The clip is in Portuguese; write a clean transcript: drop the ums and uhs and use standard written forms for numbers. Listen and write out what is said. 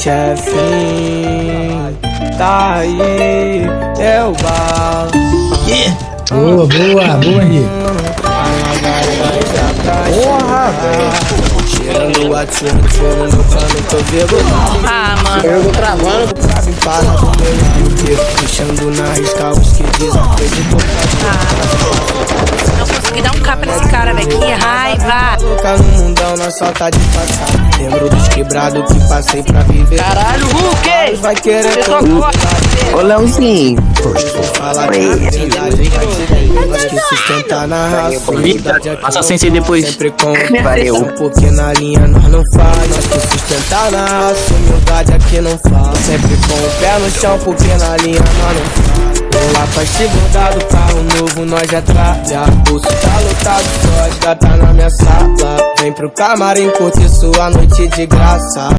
chefinho, tá aí, é o bala. Boa, Henrique. Porra, cheirando o WhatsApp, no meu cano, tô vendo. Mano. Eu vou travando, trava em pala do meu lado, puxando na risca os que desacreditam. Não consegui dar um capa nesse cara, velho. Que raiva. Louca no mundão, nós só tá de passar. Lembro dos quebrados que passei pra viver. Caralho, Hulk! Vai querer Ô, Leozinho. falar que a verdade vai te ver. Nós que sustentar na raça. Humildade aqui Passa sem ser depois. sempre com Valeu. porque na linha nós não faz. Nós que sustentar na raça. Humildade aqui não fala. Sempre com o pé no chão porque na linha nós não faz. Lá faz bordado, carro novo nós já traga. Bolso tá lotado, só as gata na minha sala. Vem pro camarim curtir sua noite de graça.